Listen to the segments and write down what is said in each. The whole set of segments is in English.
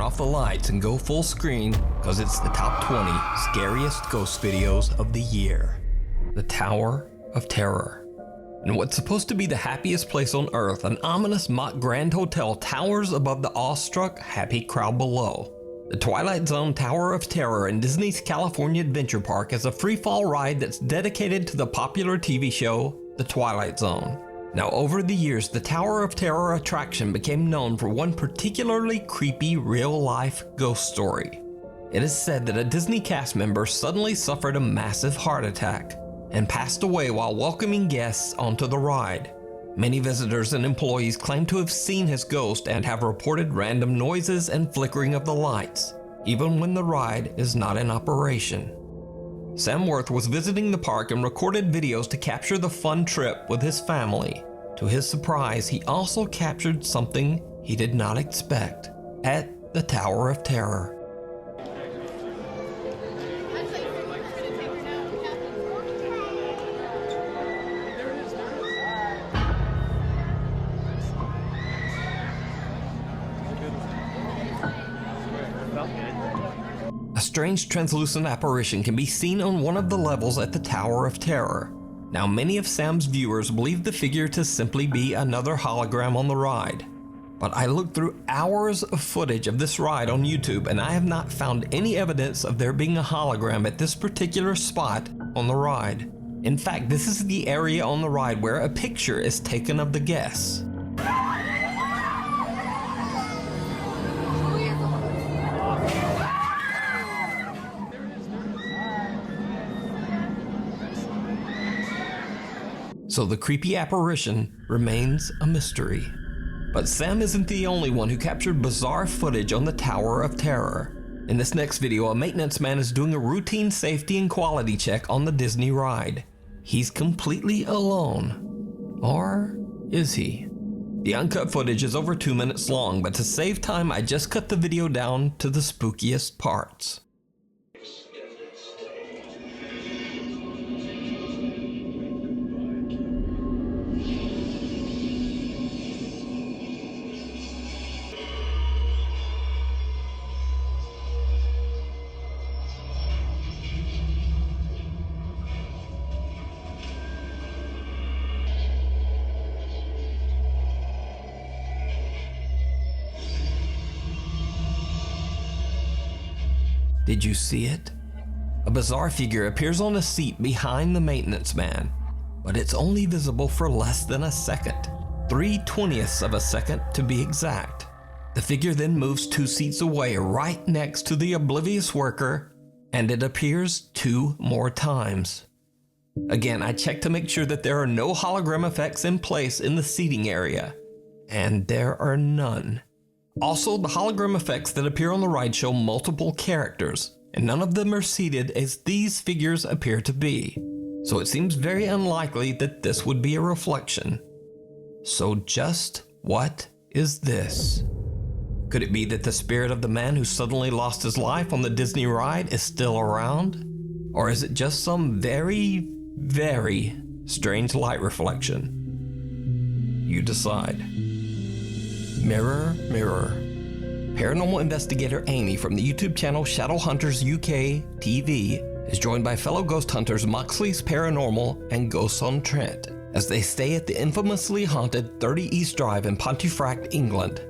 off the lights and go full screen because it's the top 20 scariest ghost videos of the year. The Tower of Terror. In what's supposed to be the happiest place on earth, an ominous mock grand hotel towers above the awestruck, happy crowd below. The Twilight Zone Tower of Terror in Disney's California Adventure Park is a free-fall ride that's dedicated to the popular TV show, The Twilight Zone. Now, over the years, the Tower of Terror attraction became known for one particularly creepy real-life ghost story. It is said that a Disney cast member suddenly suffered a massive heart attack and passed away while welcoming guests onto the ride. Many visitors and employees claim to have seen his ghost and have reported random noises and flickering of the lights, even when the ride is not in operation. Sam Worth was visiting the park and recorded videos to capture the fun trip with his family. To his surprise, he also captured something he did not expect at the Tower of Terror. A strange translucent apparition can be seen on one of the levels at the Tower of Terror. Now, many of Sam's viewers believe the figure to simply be another hologram on the ride. But I looked through hours of footage of this ride on YouTube and I have not found any evidence of there being a hologram at this particular spot on the ride. In fact, this is the area on the ride where a picture is taken of the guests. So the creepy apparition remains a mystery. But Sam isn't the only one who captured bizarre footage on the Tower of Terror. In this next video, a maintenance man is doing a routine safety and quality check on the Disney ride. He's completely alone. Or is he? The uncut footage is over 2 minutes long, but to save time, I just cut the video down to the spookiest parts. Did you see it? A bizarre figure appears on a seat behind the maintenance man, but it's only visible for less than a second, 3/20ths of a second to be exact. The figure then moves 2 seats away right next to the oblivious worker, and it appears 2 more times. Again, I checked to make sure that there are no hologram effects in place in the seating area, and there are none. Also, the hologram effects that appear on the ride show multiple characters, and none of them are seated as these figures appear to be. So it seems very unlikely that this would be a reflection. So just what is this? Could it be that the spirit of the man who suddenly lost his life on the Disney ride is still around? Or is it just some very, very strange light reflection? You decide. Mirror, mirror. Paranormal investigator Amy from the YouTube channel Shadowhunters UK TV is joined by fellow ghost hunters Moxley's Paranormal and Ghosts on Trent as they stay at the infamously haunted 30 East Drive in Pontefract, England.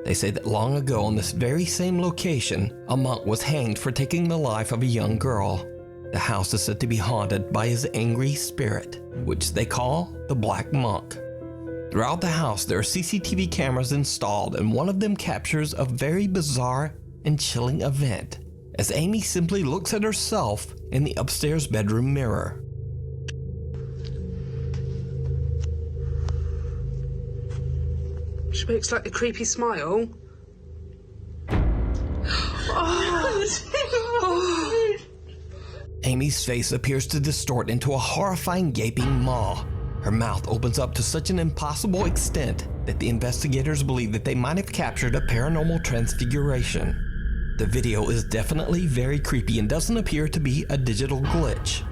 They say that long ago on this very same location, a monk was hanged for taking the life of a young girl. The house is said to be haunted by his angry spirit, which they call the Black Monk. Throughout the house, there are CCTV cameras installed, and one of them captures a very bizarre and chilling event as Amy simply looks at herself in the upstairs bedroom mirror. She makes like a creepy smile. Oh. Amy's face appears to distort into a horrifying gaping maw. Her mouth opens up to such an impossible extent that the investigators believe that they might have captured a paranormal transfiguration. The video is definitely very creepy and doesn't appear to be a digital glitch.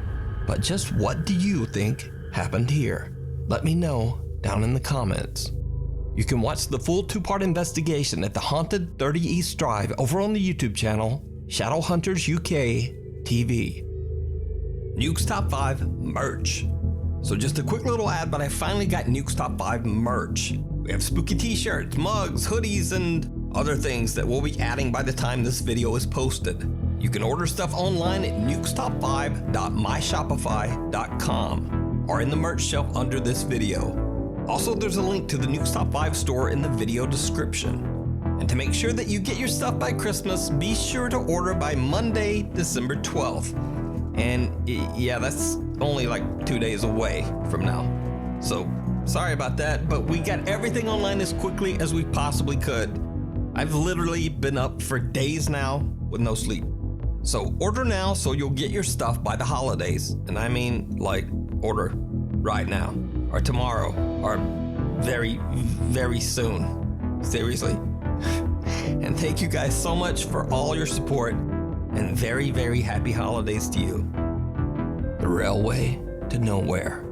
But just what do you think happened here? Let me know down in the comments. You can watch the full 2-part investigation at the Haunted 30 East Drive over on the YouTube channel, Shadowhunters UK TV. Nuke's Top 5 merch. So just a quick little ad, but I finally got Nuke's Top 5 merch. We have spooky t-shirts, mugs, hoodies, and other things that we'll be adding by the time this video is posted. You can order stuff online at nukestop5.myshopify.com or in the merch shelf under this video. Also, there's a link to the Nuke's Top 5 store in the video description. And to make sure that you get your stuff by Christmas, be sure to order by Monday, December 12th. And yeah, that's only like 2 days away from now. So sorry about that, but we got everything online as quickly as we possibly could. I've literally been up for days now with no sleep. So order now so you'll get your stuff by the holidays. And I mean, like, order right now or tomorrow or very, very soon. Seriously. And thank you guys so much for all your support and very, very happy holidays to you. The Railway to Nowhere.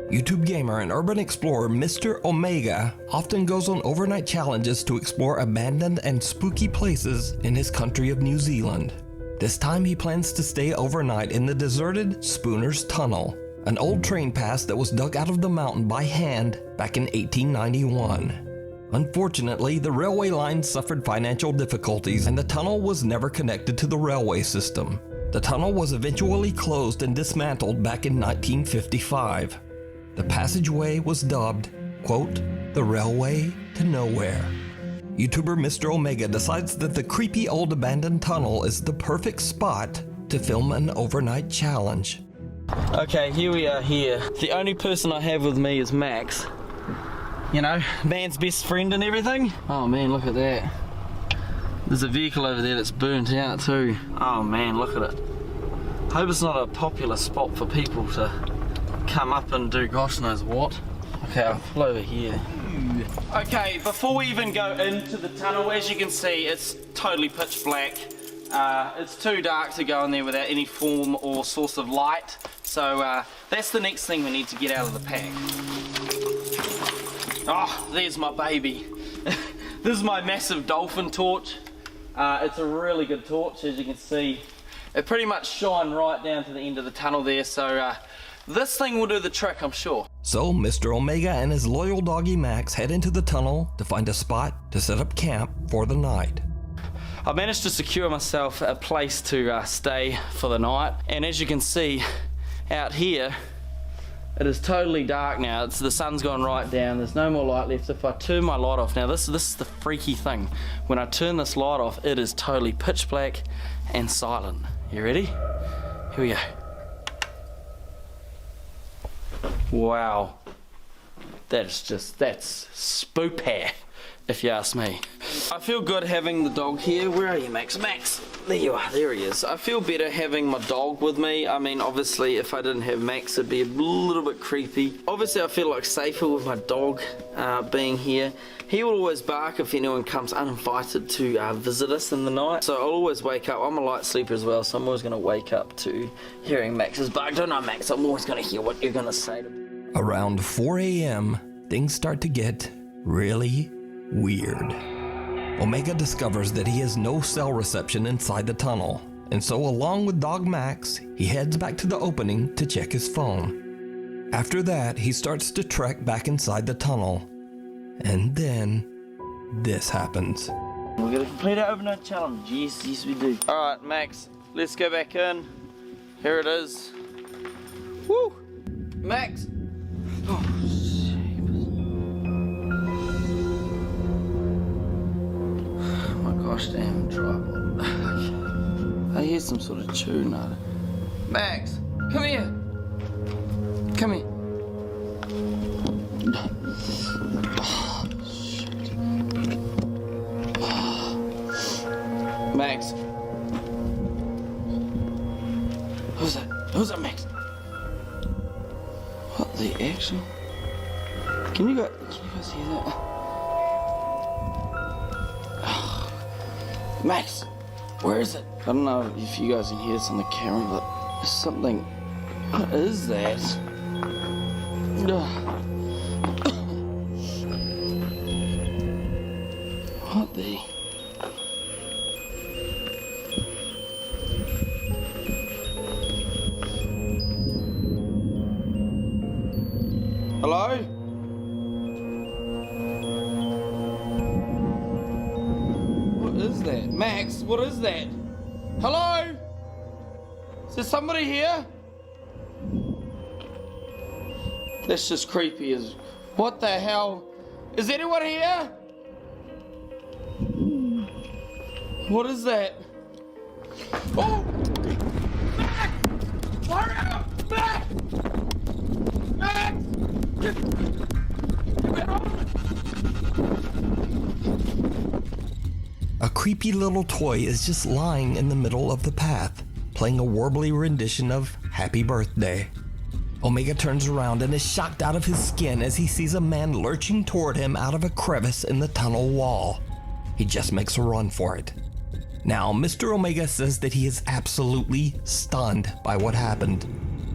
YouTube gamer and urban explorer Mr. Omega often goes on overnight challenges to explore abandoned and spooky places in his country of New Zealand. This time he plans to stay overnight in the deserted Spooner's Tunnel, an old train pass that was dug out of the mountain by hand back in 1891. Unfortunately, the railway line suffered financial difficulties and the tunnel was never connected to the railway system. The tunnel was eventually closed and dismantled back in 1955. The passageway was dubbed, quote, the Railway to Nowhere. YouTuber Mr. Omega decides that the creepy old abandoned tunnel is the perfect spot to film an overnight challenge. Okay, here we are here. The only person I have with me is Max. You know, man's best friend and everything. Oh man, look at that. There's a vehicle over there that's burnt out too. Oh man, look at it. Hope it's not a popular spot for people to come up and do gosh knows what. Okay, I'll pull over here. Okay, before we even go into the tunnel, as you can see, it's totally pitch black. It's too dark to go in there without any form or source of light. So that's the next thing we need to get out of the pack. Oh, there's my baby. This is my massive dolphin torch. It's a really good torch, as you can see. It pretty much shone right down to the end of the tunnel there, so this thing will do the trick, I'm sure. So Mr. Omega and his loyal doggy Max head into the tunnel to find a spot to set up camp for the night. I managed to secure myself a place to stay for the night, and as you can see out here, it is totally dark now. The sun's gone right down, there's no more light left. If I turn my light off, now this is the freaky thing. When I turn this light off, it is totally pitch black and silent. You ready? Here we go. Wow. That's spoopy, if you ask me. I feel good having the dog here. Where are you, Max? Max! There you are, there he is. I feel better having my dog with me. I mean, obviously, if I didn't have Max, it'd be a little bit creepy. Obviously, I feel like safer with my dog being here. He will always bark if anyone comes uninvited to visit us in the night. So I'll always wake up. I'm a light sleeper as well, so I'm always going to wake up to hearing Max's bark. Don't know, Max, I'm always going to hear what you're going to say to me. Around 4 a.m., things start to get really weird. Omega discovers that he has no cell reception inside the tunnel, and so along with dog Max, he heads back to the opening to check his phone. After that, he starts to trek back inside the tunnel, and then this happens. We're gonna complete our overnight challenge. Yes we do. Alright, Max, let's go back in. Here it is. Woo! Max! Oh, gosh damn tripod. I hear some sort of tune out. Max, come here. Come here. Oh, shit. Max. Who's that? Who's that, Max? What the actual? Can you guys hear that? Max, where is it? I don't know if you guys can hear this on the camera, but there's something. What is that? Hello? What is that? Max, what is that? Hello? Is there somebody here? That's just creepy as... What the hell? Is anyone here? What is that? Oh! Max! Hurry up! Max! Max! A creepy little toy is just lying in the middle of the path, playing a warbly rendition of Happy Birthday. Omega turns around and is shocked out of his skin as he sees a man lurching toward him out of a crevice in the tunnel wall. He just makes a run for it. Now, Mr. Omega says that he is absolutely stunned by what happened.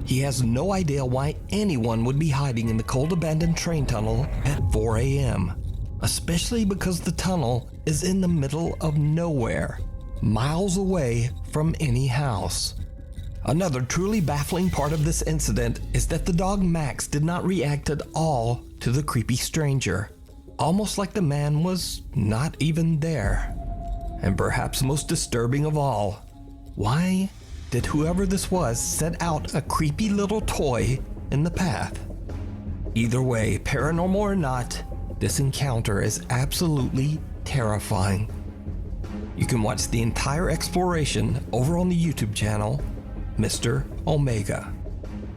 He has no idea why anyone would be hiding in the cold abandoned train tunnel at 4 a.m., especially because the tunnel is in the middle of nowhere, miles away from any house. Another truly baffling part of this incident is that the dog Max did not react at all to the creepy stranger, almost like the man was not even there. And perhaps most disturbing of all, why did whoever this was set out a creepy little toy in the path? Either way, paranormal or not, this encounter is absolutely terrifying. You can watch the entire exploration over on the YouTube channel, Mr. Omega.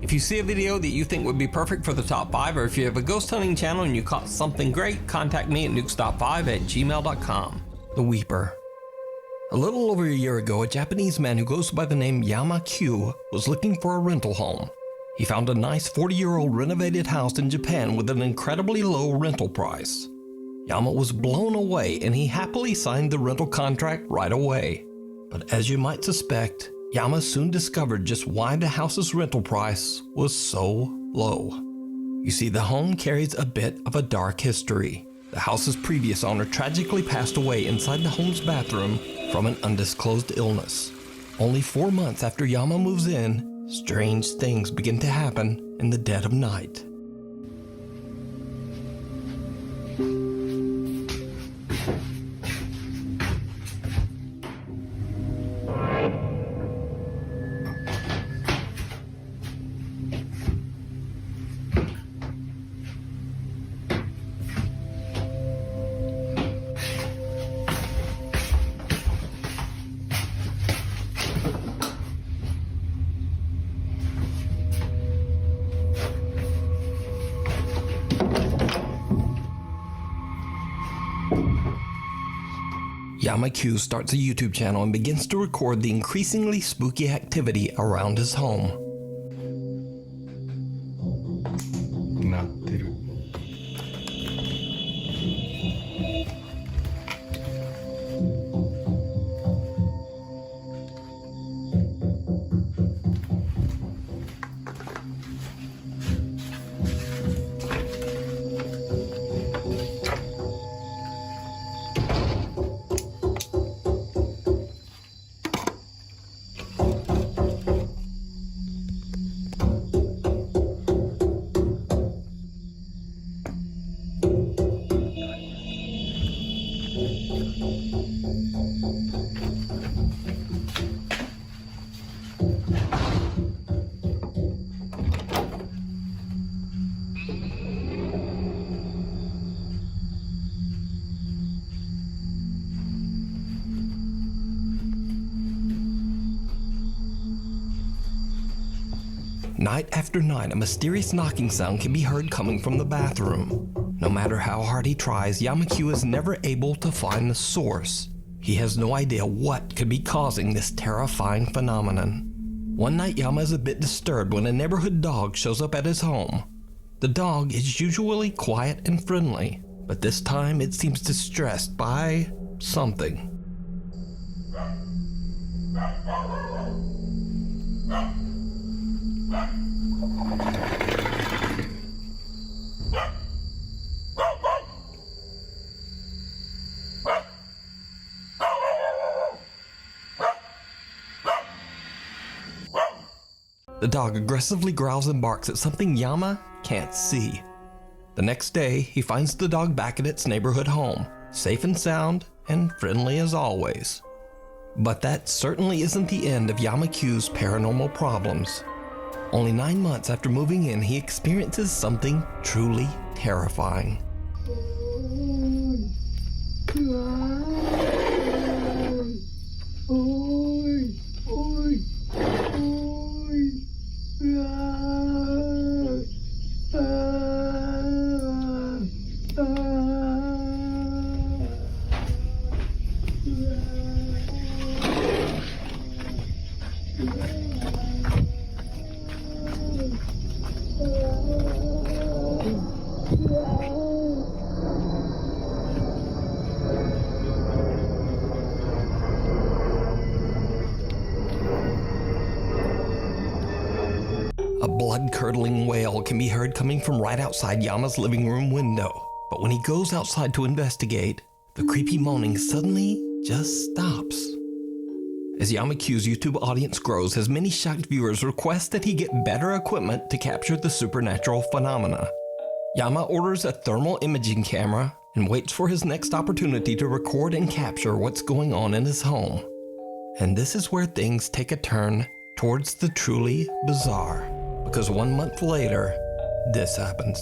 If you see a video that you think would be perfect for the top 5, or if you have a ghost hunting channel and you caught something great, contact me at nukestop5@gmail.com. The Weeper. A little over a year ago, a Japanese man who goes by the name Yama Q was looking for a rental home. He found a nice 40-year-old renovated house in Japan with an incredibly low rental price. Yama was blown away and he happily signed the rental contract right away. But as you might suspect, Yama soon discovered just why the house's rental price was so low. You see, the home carries a bit of a dark history. The house's previous owner tragically passed away inside the home's bathroom from an undisclosed illness. Only 4 months after Yama moves in, strange things begin to happen in the dead of night. Yama Q starts a YouTube channel and begins to record the increasingly spooky activity around his home. 鳴ってる。Night after night, a mysterious knocking sound can be heard coming from the bathroom. No matter how hard he tries, Yama Q is never able to find the source. He has no idea what could be causing this terrifying phenomenon. One night, Yama is a bit disturbed when a neighborhood dog shows up at his home. The dog is usually quiet and friendly, but this time it seems distressed by something. The dog aggressively growls and barks at something Yama can't see. The next day, he finds the dog back at its neighborhood home, safe and sound and friendly as always. But that certainly isn't the end of Yamakyu's paranormal problems. Only 9 months after moving in, he experiences something truly terrifying. A blood-curdling wail can be heard coming from right outside Yama's living room window. But when he goes outside to investigate, the creepy moaning suddenly just stops. As Yamakyu's YouTube audience grows, his many shocked viewers request that he get better equipment to capture the supernatural phenomena. Yama orders a thermal imaging camera and waits for his next opportunity to record and capture what's going on in his home. And this is where things take a turn towards the truly bizarre. Because 1 month later, this happens.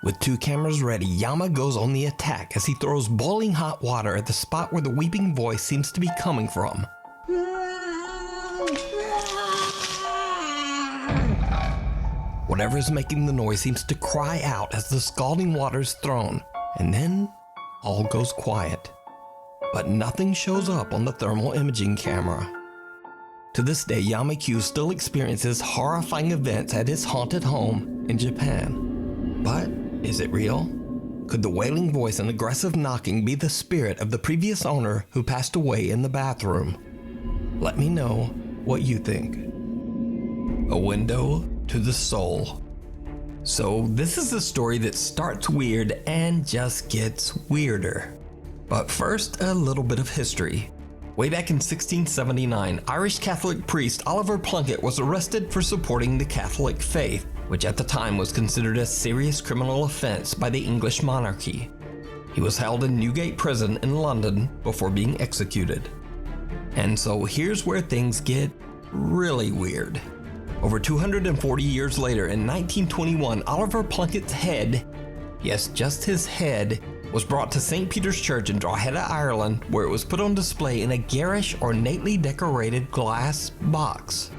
With 2 cameras ready, Yama goes on the attack as he throws boiling hot water at the spot where the weeping voice seems to be coming from. Whatever is making the noise seems to cry out as the scalding water is thrown, and then all goes quiet. But nothing shows up on the thermal imaging camera. To this day, Yamakyu still experiences horrifying events at his haunted home in Japan. But is it real? Could the wailing voice and aggressive knocking be the spirit of the previous owner who passed away in the bathroom? Let me know what you think. A window to the soul. So this is a story that starts weird and just gets weirder. But first, a little bit of history. Way back in 1679, Irish Catholic priest Oliver Plunkett was arrested for supporting the Catholic faith, which at the time was considered a serious criminal offense by the English monarchy. He was held in Newgate Prison in London before being executed. And so here's where things get really weird. Over 240 years later, in 1921, Oliver Plunkett's head, yes, just his head, was brought to St. Peter's Church in Drogheda, Ireland, where it was put on display in a garish, ornately decorated glass box.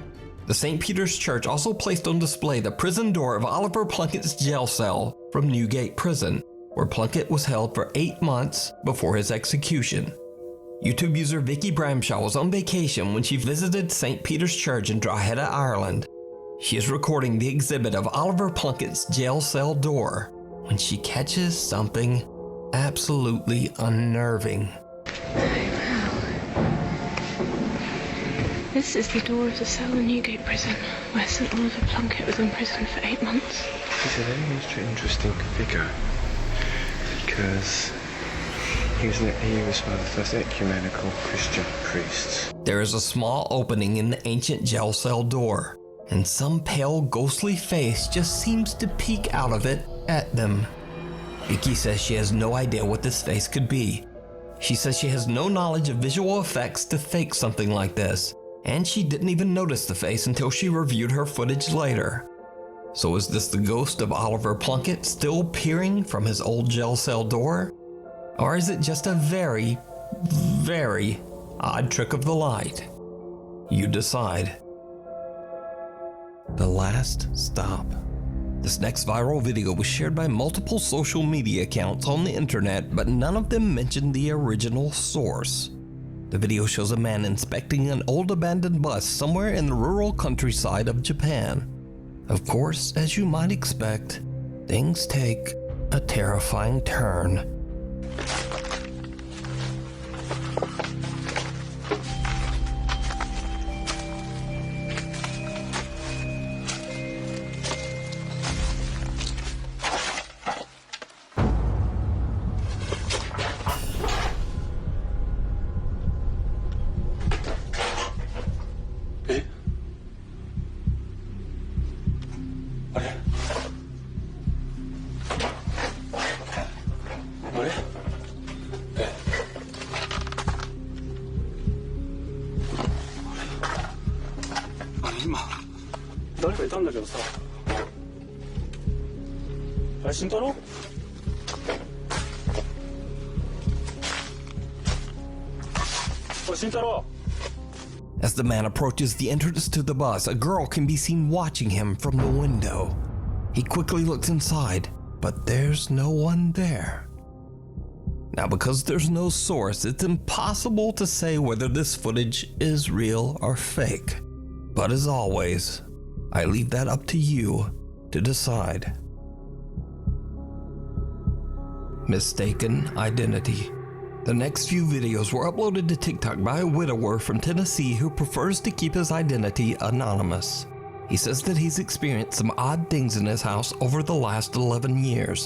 The St. Peter's Church also placed on display the prison door of Oliver Plunkett's jail cell from Newgate Prison, where Plunkett was held for 8 months before his execution. YouTube user Vicky Bramshaw was on vacation when she visited St. Peter's Church in Drogheda, Ireland. She is recording the exhibit of Oliver Plunkett's jail cell door when she catches something absolutely unnerving. This is the door of the cell in Newgate Prison, where St. Oliver Plunkett was imprisoned for 8 months. He's a very interesting figure because he was one of the first ecumenical Christian priests. There is a small opening in the ancient jail cell door, and some pale, ghostly face just seems to peek out of it at them. Vicky says she has no idea what this face could be. She says she has no knowledge of visual effects to fake something like this, and she didn't even notice the face until she reviewed her footage later. So is this the ghost of Oliver Plunkett still peering from his old jail cell door? Or is it just a very, very odd trick of the light? You decide. The Last Stop. This next viral video was shared by multiple social media accounts on the internet, but none of them mentioned the original source. The video shows a man inspecting an old abandoned bus somewhere in the rural countryside of Japan. Of course, as you might expect, things take a terrifying turn. As the man approaches the entrance to the bus, a girl can be seen watching him from the window. He quickly looks inside, but there's no one there. Now, because there's no source, it's impossible to say whether this footage is real or fake. But as always, I leave that up to you to decide. Mistaken identity. The next few videos were uploaded to TikTok by a widower from Tennessee who prefers to keep his identity anonymous. He says that he's experienced some odd things in his house over the last 11 years.